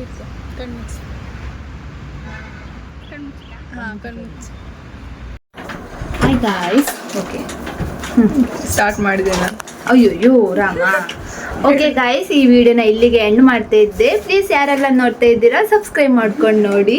ಹಿಂಗಿಡ್ಸು ಕಣ್ಮುಚ್ಚು ಹಾಂ ಕಣ್ಮುಚ್ಚು. Hi guys. ಓಕೆ ಸ್ಟಾರ್ಟ್ ಮಾಡಿದೆ ನಾನು. ಅಯ್ಯೋ ರಾಮ. ಓಕೆ ಗಾಯ್ಸ್, ಈ ವಿಡಿಯೋನ ಇಲ್ಲಿಗೆ ಎಂಡ್ ಮಾಡ್ತಾ ಇದ್ದೆ. ಪ್ಲೀಸ್ ಯಾರೆಲ್ಲ ನೋಡ್ತಾ ಇದ್ದೀರಾ ಸಬ್ಸ್ಕ್ರೈಬ್ ಮಾಡ್ಕೊಂಡು ನೋಡಿ.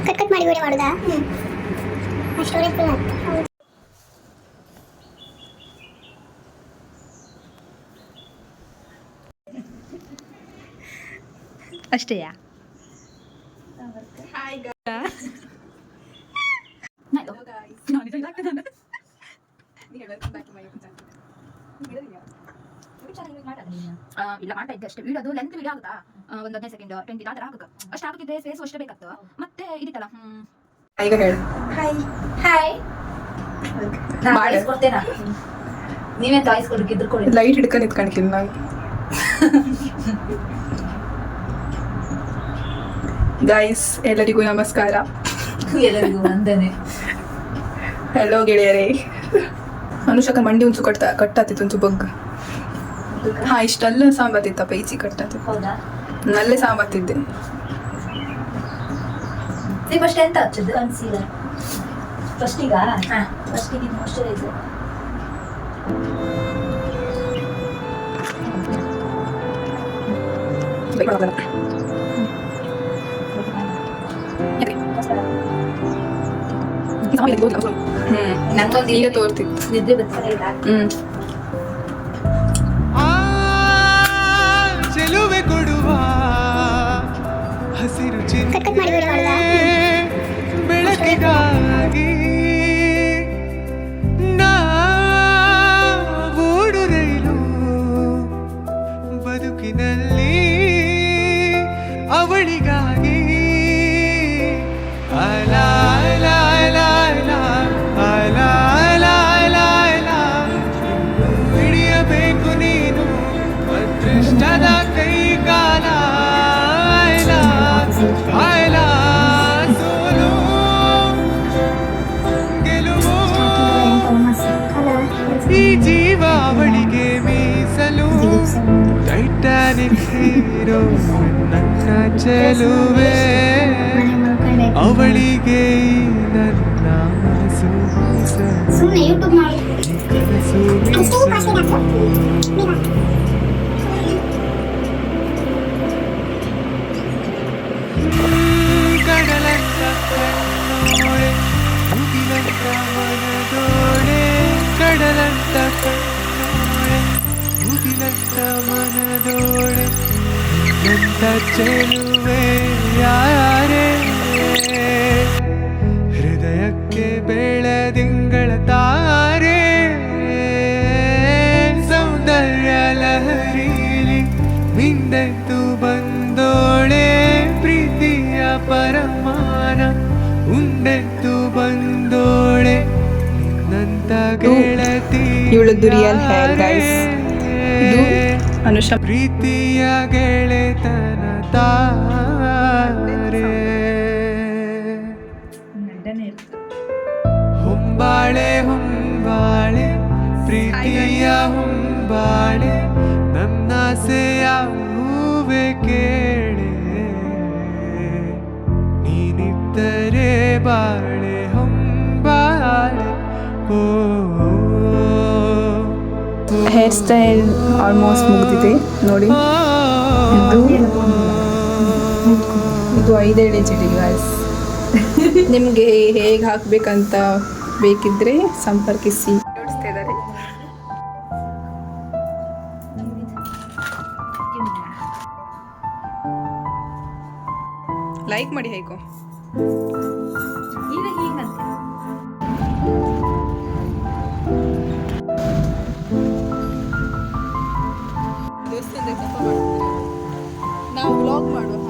ಕಟ್ ಮಾಡಿ ವಿಡಿಯೋ ಮಾಡೋದಾ? ಸ್ಟೋರೇಜ್ ಫುಲ್ ಆಯ್ತು. ಅಷ್ಟೇಯಾ? ಇಲ್ಲ ಮಾಡ್ತಾ ಇದ್ದೆ ಅಷ್ಟೇ. ವಿಡಿಯೋ ಅದು ಲೆಂತ್ ವಿಡಿಯೋ ಆಗುತ್ತಾ, ಒಂದು 15 ಸೆಕೆಂಡ್ 20 ಆ ಥರ ಆಗುತ್ತೆ. ಅಷ್ಟು ಹಾಕಿದ್ರೆ ಸ್ಪೇಸ್ ಅಷ್ಟೇ ಬೇಕಾಗ್ತದೆ. ಮತ್ತೆ ಇದಿತ್ತಲ್ಲ ಈಗ ಹೇಳು. Hi hi. ನಾನು ವಾಯ್ಸ್ ಕೊಡ್ತೇನಾ? ನೀವೇ ವಾಯ್ಸ್ ಕೊಡಕ್ಕಿದ್ರು ಕೊಡಿ. ಲೈಟ್ ಹಿಡ್ಕೊಂಡು ನಿಂತ್ಕೊಂಡಿದ್ದೀನಿ ನಾನು. ಗೈಸ್ ಎಲ್ಲರಿಗೂ ನಮಸ್ಕಾರ. ಎಲ್ಲರಿಗೂ ವಂದನೆ. ಹಲೋ ಗೆಳೆಯರೇ. ಅನುಷಕ ಮಂಡಿ ಉಂಚು ಕಟ್ಟಾತಿತ್ತು ಒಂಚು ಬಗ್ಗ. ಹಾ ಇಷ್ಟೆಲ್ಲ ಸಾಂಬಾತಿತ್ತಪ್ಪ ಈಚಿ ಕಟ್ಟಾತಿತ್ತು. ಹೌದಾ? ನಲ್ಲೇ ಸಾಂಬಾತಿದ್ದೆ. ನೀವು ಫಸ್ಟ್ ಎಂತ ಹಚ್ಚದು? ಕನ್ಸೀಲರ್ ಫಸ್ಟಿಗ? ಹಾಂ ಫಸ್ಟಿಗೆ ಮಾಯ್ಶ್ಚರೈಸರ್. ನಂಗೊಂದು ಈಗ ತೋರ್ತಿತ್ತು. ನಿದ್ದೆ ಬರ್ತಾ ಚೆಲುವೆ ಕೊಡುವ ಹಸಿರು ಚಿಂತೆ ಬೆಳಕಿಗಾಗಿ ನಾವೂಡು ರೈಲು ಬದುಕಿನಲ್ಲಿ ಅವಳಿಗಾಗಿ ಅಲಾ ಅಲಾ ಅಲಾ ಅಲಾ ಅಲಾ ಅಲಾ ಅಲಾ ಅಲಾ ಹಿಡಿಯಬೇಕು ನೀನು ಅದೃಷ್ಟದ ಕೈಗಾಲ. ಆಯ್ಲ ಸೋಲು ಗೆಲುವು ಈ ಜೀವ ಅವಳಿಗೆ ಮೀಸಲು. ಟೈಟಾನಿಕ್ ಹೀರೋ ನನ್ನ ಚೆಲುವೆ ಅವಳಿಗೆ ನನ್ನ ಮನಸ್ಸು ಸುಮ್ಮನೆ ಯೂಟ್ಯೂಬ್ ಮಾಡಿ ಕನಸು ಕಡಲಂತ ಕಣ್ಣೋಳೆ ಮುಗಿಲಂತ ಮನದೋಳೆ ಕಡಲಂತ ಕಣ್ಣೋಳೆ ಮುಗಿಲಂತ ಮನದೋಳೆ ನಂತ ಚೆಲುವೆ ಯಾರೇ ಹೃದಯಕ್ಕೆ ಬೆಳದಿಂಗಳ ತಾರೆ ಸೌಂದರ್ಯ ಲಹರಿಲಿ ಮಿಂದೆದ್ದು ಬಂದೋಳೆ ಪ್ರೀತಿಯ ಪರಮಾನ ಉಂಡೆದ್ದು ಬಂದೋಳೆ ನಿನ್ನಂತ ಗೆಳತಿ. ಇವಳದ್ದು ರಿಯಲ್ ಹೇರ್ ಗೈಸ್. ಇದು ಅನುಷ ಪ್ರೀತಿಯ ಗೆಳೆತನ ತಾರೆ. ಹೊಂಬಾಳೆ ಹೊಂಬಾಳೆ ಪ್ರೀತಿಯ ಹೊಂಬಾಳೆ ನನ್ನಾಸೆಯ ಹೂವೆ ಕೇಳೆ ನೀನಿದ್ದರೆ ಬಾಳೆ ಹೊಂಬಾಳೆ. ಓ ಹೇರ್ ಸ್ಟೈಲ್ ಆಲ್ಮೋಸ್ಟ್ ಮುಗಿದಿದೆ ನೋಡಿ. ಇದು 5 ಎಳೆ ಗಾಯ್ಸ್. ನಿಮಗೆ ಹೇಗೆ ಹಾಕಬೇಕಂತ ಬೇಕಿದ್ರೆ ಸಂಪರ್ಕಿಸಿ. ನೋಡಿಸ್ತಾ ಇದ್ದಾರೆ. ಲೈಕ್ ಮಾಡಿ ಹೇಗೋ. ಈಗ ಹೀಗಂತೆ ನಾವು ವ್ಲಾಗ್ ಮಾಡುವ.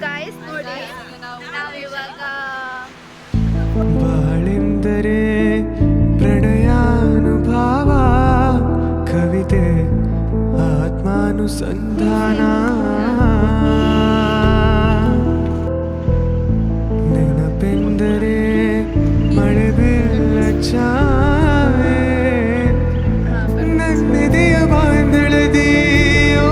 ಗಾಯ್ಸ್ ನೋಡಿ ನಾವು ಇವಾಗ ಬಾಳೆಂದರೆ ಪ್ರಣಯಾನುಭಾವ ಕವಿತೆ ಆತ್ಮಾನುಸಂಧಾನ ನೆನಪೆಂದರೆ ಮಳೆ ಬೆಲ್ಲ ಛಾಯೆ ನನ್ನೆದೆಯ ಬಾಂಧಳದಿಯೋ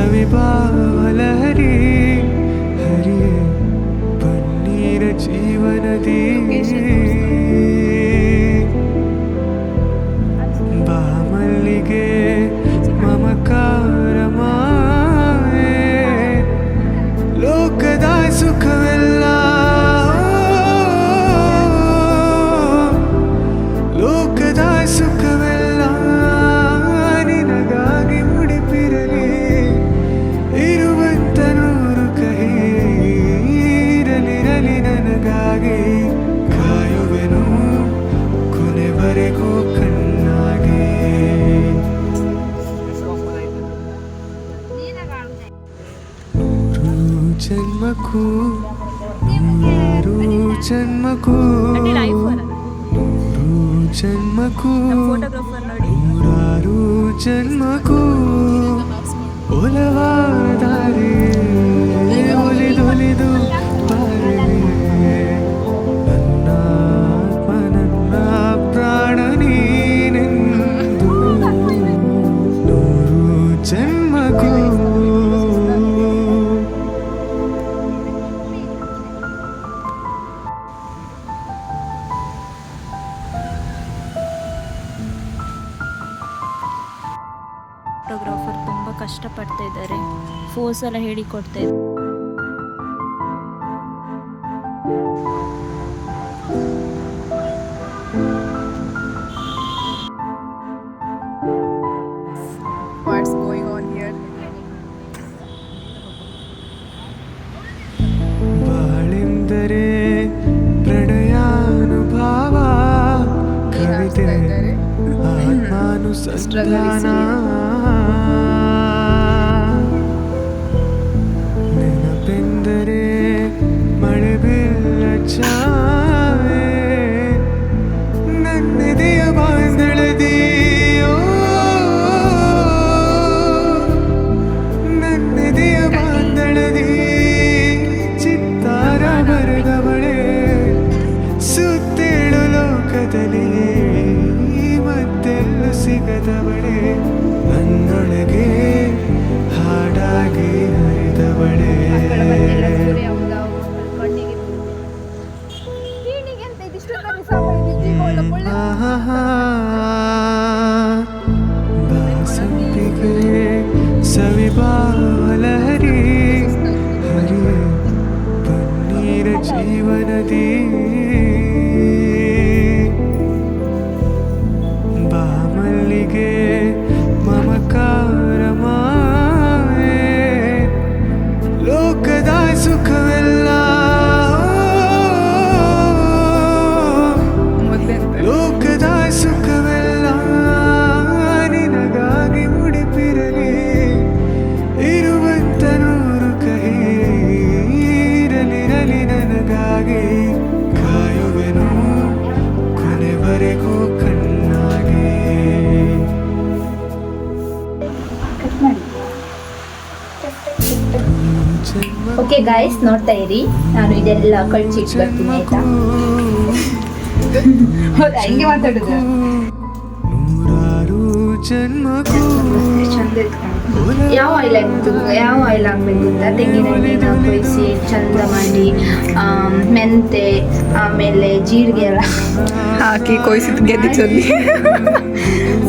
ಸವಿಬಾವಲಹರಿ ಹರಿಯೇ ಪನ್ನೀರ ಜೀವನದಿ ಬಾಮಲ್ಲಿಗೆ ಮಮಕಾರ ಮಾಯೆ ಲೋಕದ ಸುಖವೆಲ್ಲ ಲೋಕದ ಸುಖವೆಲ್ಲ ನಿನಗಾಗಿ ಮುಡಿಪಿರಲಿ ಇರುವಂತ ನೂರು ಕಹಿ ಇರಲಿರಲಿ ನನಗಾಗಿ ಕಾಯುವೆನು ಕೊನೆವರೆಗೂ ಕಣ್ಣಾಗಿ ನೂರು ಜನ್ಮಕ್ಕೂ ನೂರು ಜನ್ಮಕ್ಕೂ ನೂರು ಜನ್ಮಕ್ಕೂ ನೂರಾರು ಜನ್ಮಕ್ಕೂ ಒಲವಾದರೆ ಒಲಿದೊಲಿದು ಬಾರಿವೆ ನನ್ನ ಆತ್ಮ ನನ್ನ ಪ್ರಾಣ ನೀನೆಂದು ನೂರು ಜನ್ಮಕ್ಕೂ ಫೋಟೋಗ್ರಾಫರ್ ತುಂಬ ಕಷ್ಟಪಡ್ತಾ ಇದ್ದಾರೆ, ಫೋಸ್ ಎಲ್ಲ ಹೇಳಿಕೊಡ್ತಾ ಇದ್ದಾರೆ. What's going on here? ಬಾಳೆಂದರೆ ಪ್ರಣಯಾನುಭಾವ ಕವಿತೆ ಆತ್ಮಾನುಸಂಧಾನ ನೆನಪೆಂದರೆ ಮಳೆ ಬೆಲ್ಲ ಛಾಯೆ ನನ್ನೆದೆಯ ಬಾಂಧಳದಿಯೋ ನನ್ನೆದೆಯ ಬಾಂಧಳದಿ ಚಿತ್ತಾರ ಬರೆದವಳೆ ಸುತ್ತೇಳು ಲೋಕದಲ್ಲಿ ಮತ್ತೆಲ್ಲೂ ಸಿಗದವಳೆ ನನ್ನೊಳಗೆ ಹಾಡಾಗಿ ಹರಿದವಳೆ ಬಾಸಂತಿಗೆ ಸವಿಬಾವಲಹರಿ ಹರಿಯೇ ಪನ್ನೀರ ಜೀವನದಿ ಬಾಮಲ್ಲಿಗೆ ಮಮಕಾರ ಮಾಯೆ ಲೋಕದ ಸುಖವೆಲ್ಲ ಲೋಕದ ಸುಖವೆಲ್ಲ ನಿನಗಾಗಿ ಮುಡಿಪಿರಲಿ ಇರುವಂತ ನೂರು ಕಹಿ ಇರಲಿರಲಿ ನನಗಾಗಿ ಕಾಯುವೆನು ಕೊನೆವರೆಗೂ ಕಣ್ಣಾಗಿ ಓಕೆ ಗಾಯ್ಸ್, ನೋಡ್ತಾ ಇರಿ, ನಾನು ಇದೆಲ್ಲ ಕಳ್ಸಿಟ್ಟು ಬರ್ತೀನಿ ಆಯ್ತಾ? ಹೌದಾ, ಹಿಂಗೆ ಮಾತಾಡುದು ನೂರಾರು ಜನ್ಮಕ್ಕೂ ಚಂದ ಯಾವ ಆಯಿಲ್ ಹಾಕ್ಬೇಕು ಅಂತ ತೆಂಗಿನೆಣ್ಣೆನ ಕೊಯ್ಸಿ ಚಂದ ಮಾಡಿ ಮೆಂತೆ ಆಮೇಲೆ ಜೀರಿಗೆ ಎಲ್ಲ ಹಾಕಿ ಕೊಯ್ಸಿದ್ ಗೆದ್ದಿ ಚೊಲ್ಲಿ.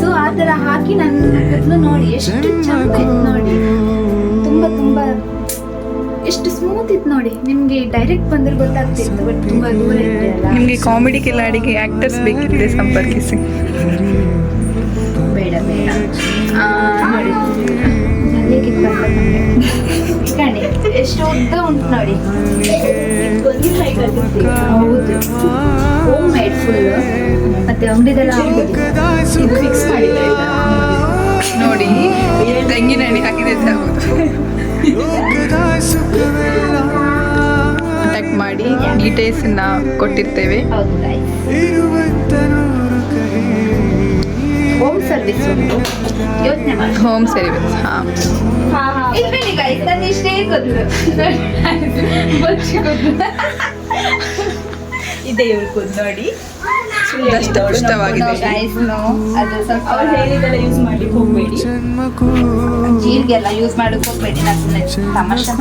ಸೊ ಆ ಥರ ಹಾಕಿ ನನ್ನ ನೋಡಿ ಎಷ್ಟು ಚಂದ ಇತ್ತು ನೋಡಿ, ತುಂಬ ತುಂಬ ಎಷ್ಟು ಸ್ಮೂತ್ ಇತ್ತು ನೋಡಿ. ನಿಮಗೆ ಡೈರೆಕ್ಟ್ ಬಂದ್ರೆ ಗೊತ್ತಾಗ್ತಿತ್ತು, ಬಟ್ ತುಂಬ ದೂರ ಇದೆಯಲ್ಲ. ನಿಮಗೆ ಕಾಮಿಡಿ ಕಿಲಾಡಿಗೆ ಆಕ್ಟರ್ಸ್ ಬೇಕಿದ್ರೆ ಸಂಪರ್ಕಿಸಿ. ಬೇಡ ಬೇಡ ನೋಡಿ, ಅಲ್ಲಿಗೆ ಕಣೆ ಎಷ್ಟು ಉದ್ದ ಉಂಟು ನೋಡಿ. ಹೌದು, ಹೋಮ್ ಮೇಡ್ ಫುಲ್. ಮತ್ತೆ ಅಂಗಡಿದೆಲ್ಲ ಫಿಕ್ಸ್ ಮಾಡಿದ್ದಾರೆ ನೋಡಿ, ತೆಂಗಿನೆಣ್ಣೆ ಹಾಕಿದೆ ಕಾಂಟ್ಯಾಕ್ಟ್ ಮಾಡಿ ಡೀಟೇಲ್ಸ್ ಕೊಟ್ಟಿರ್ತೇವೆ. ಹೌದು guys. ಹೋಮ್ ಸರ್ವಿಸ್ ಉಂಟು, ಯೋಚನೆ ಮಾಡಿ. Home service. ಹಾಂ, ಇಲ್ಲಿ ಗೈಸ್, ನಾನು ಇಷ್ಟೇ ಗೊತ್ತು ಇದೆ ಇವ್ರು ನೋಡಿ. ದಷ್ಟಪುಷ್ಟವಾಗಿದೆ. ಗೈಸ್, ಅದು ಸ್ವಲ್ಪ ಅವ್ರು ಹೇಳಿದೆಲ್ಲ ಯೂಸ್ ಮಾಡ್ಲಿಕ್ಕೆ ಹೋಗ್ಬೇಡಿ. ಜೀರಿಗೆ ಹೀಗೆಲ್ಲ ಯೂಸ್ ಮಾಡೋಕೆ ಹೋಗ್ಬೇಡಿ, ನಾನು ಸುಮ್ಮನೆ ತಮಾಷೆ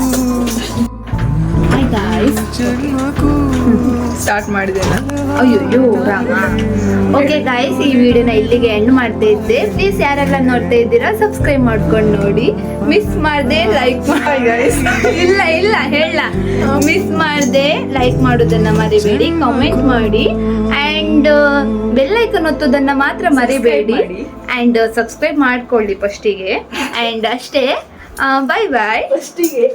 ಗಾಯ್ಸ್ ಸ್ಟಾರ್ಟ್ ಮಾಡಿದೆನಾ? ಅಯ್ಯೋ ರಾಮ. ಓಕೆ ಗಾಯ್ಸ್, ಈ ವಿಡಿಯೋನ ಇಲ್ಲಿಗೆ ಎಂಡ್ ಮಾಡ್ತಾ ಇದ್ದೆ. ಪ್ಲೀಸ್ ಯಾರೆಲ್ಲ ನೋಡ್ತಾ ಇದ್ದೀರಾ ಸಬ್ಸ್ಕ್ರೈಬ್ ಮಾಡ್ಕೊಂಡು ನೋಡಿ. ಮಿಸ್ ಮಾಡದೆ ಲೈಕ್ ಮಾಡಿ ಗೈಸ್. ಇಲ್ಲ ಹೇಳ, ಮಿಸ್ ಮಾಡದೆ ಲೈಕ್ ಮಾಡೋದನ್ನ ಮರಿಬೇಡಿ, ಕಾಮೆಂಟ್ ಮಾಡಿ ಆ್ಯಂಡ್ ಬೆಲ್ ಐಕನ್ ಒತ್ತೋದನ್ನ ಮಾತ್ರ ಮರಿಬೇಡಿ ಆ್ಯಂಡ್ ಸಬ್ಸ್ಕ್ರೈಬ್ ಮಾಡ್ಕೊಳ್ಳಿ ಫಸ್ಟಿಗೆ. ಆ್ಯಂಡ್ ಅಷ್ಟೇ. ಬಾಯ್ ಬಾಯ್. ಫಸ್ಟಿಗೆ